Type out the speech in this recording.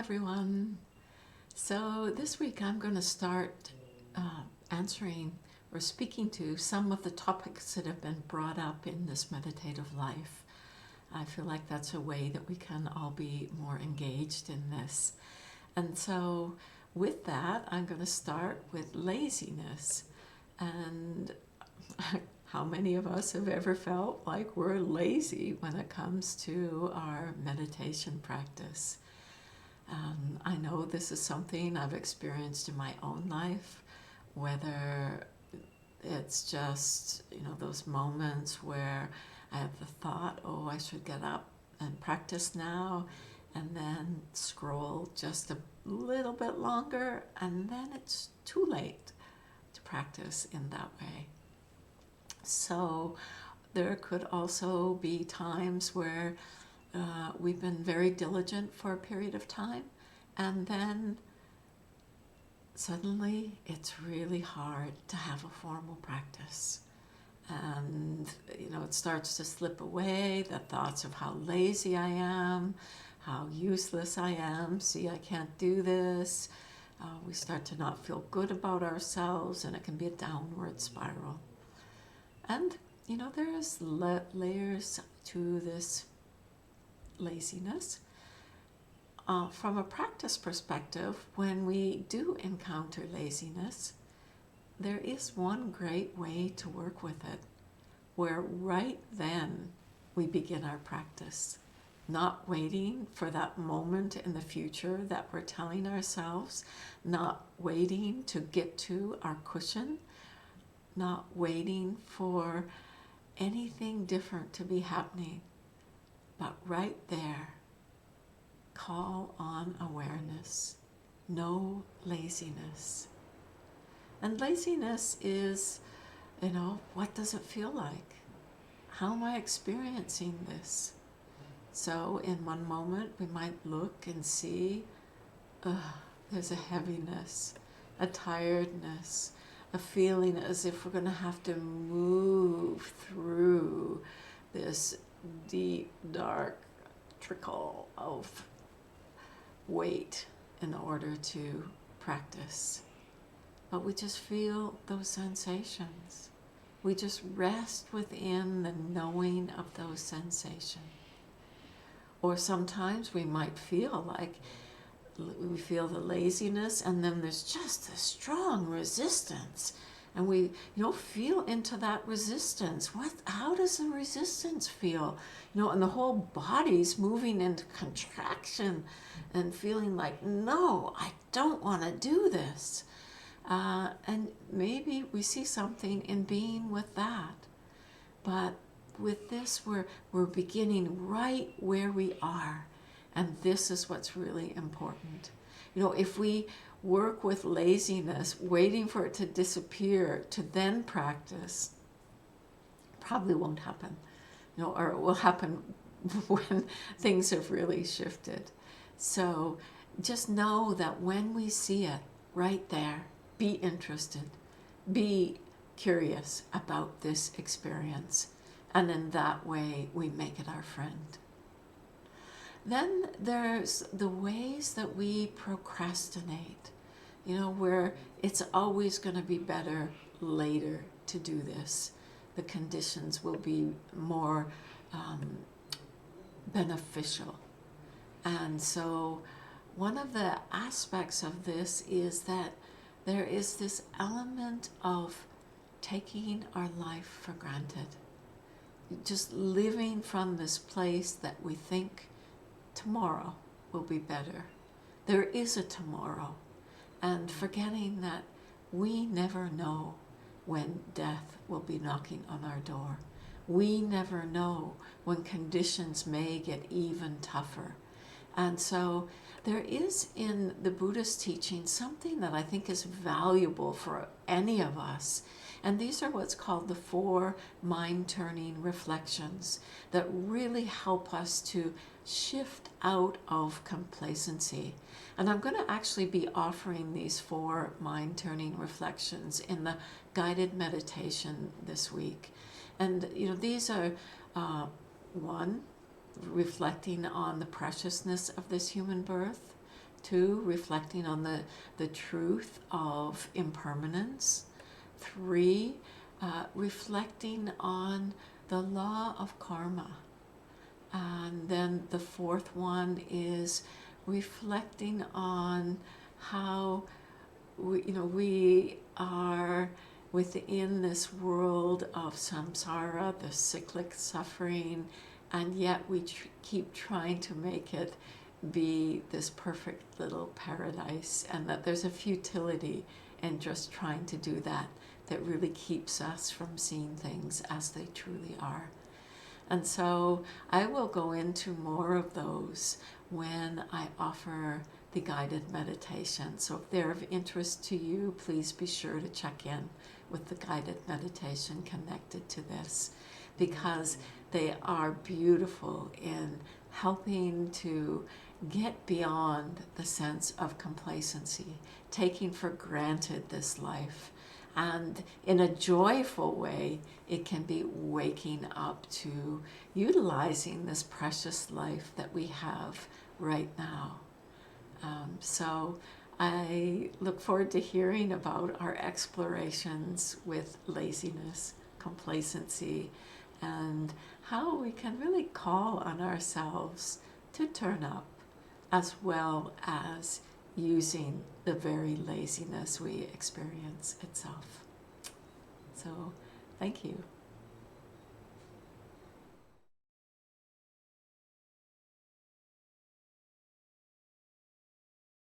everyone. So this week I'm going to start answering or speaking to some of the topics that have been brought up in this meditative life. I feel like that's a way that we can all be more engaged in this. And so with that, I'm going to start with laziness. And how many of us have ever felt like we're lazy when it comes to our meditation practice? I know this is something I've experienced in my own life, whether it's just, those moments where I have the thought, oh, I should get up and practice now, and then scroll just a little bit longer, and then it's too late to practice in that way. So there could also be times where we've been very diligent for a period of time, and then suddenly it's really hard to have a formal practice. And, it starts to slip away, the thoughts of how lazy I am, how useless I am, see, I can't do this. We start to not feel good about ourselves, and it can be a downward spiral. And, there's layers to this laziness. From a practice perspective, when we do encounter laziness, there is one great way to work with it, where right then we begin our practice, not waiting for that moment in the future that we're telling ourselves, not waiting to get to our cushion, not waiting for anything different to be happening, but right there, call on awareness, no laziness. And laziness is, what does it feel like? How am I experiencing this? So in one moment we might look and see, there's a heaviness, a tiredness, a feeling as if we're going to have to move through this deep, dark trickle of weight in order to practice. But we just feel those sensations. We just rest within the knowing of those sensations. Or sometimes we might feel like we feel the laziness, and then there's just a strong resistance. And we, feel into that resistance. How does the resistance feel? And the whole body's moving into contraction and feeling like, no, I don't want to do this. And maybe we see something in being with that. But with this, we're beginning right where we are. And this is what's really important. If we work with laziness, waiting for it to disappear to then practice, probably won't happen. Or it will happen when things have really shifted. So just know that when we see it right there, be interested, be curious about this experience, and in that way we make it our friend. Then there's the ways that we procrastinate, where it's always going to be better later to do this. The conditions will be more beneficial. And so one of the aspects of this is that there is this element of taking our life for granted. Just living from this place that we think tomorrow will be better. There is a tomorrow. And forgetting that we never know when death will be knocking on our door. We never know when conditions may get even tougher. And so there is in the Buddhist teaching something that I think is valuable for any of us. And these are what's called the 4 mind-turning reflections that really help us to shift out of complacency. And I'm going to actually be offering these 4 mind-turning reflections in the guided meditation this week. And, these are, 1, reflecting on the preciousness of this human birth. 2, reflecting on the truth of impermanence. 3, reflecting on the law of karma. And then the 4th one is reflecting on how we are within this world of samsara, the cyclic suffering, and yet we keep trying to make it be this perfect little paradise, and that there's a futility in just trying to do that really keeps us from seeing things as they truly are. And so I will go into more of those when I offer the guided meditation. So if they're of interest to you, please be sure to check in with the guided meditation connected to this, because they are beautiful in helping to get beyond the sense of complacency, taking for granted this life. And in a joyful way, it can be waking up to utilizing this precious life that we have right now. So I look forward to hearing about our explorations with laziness, complacency, and how we can really call on ourselves to turn up, as well as using the very laziness we experience itself. So, thank you.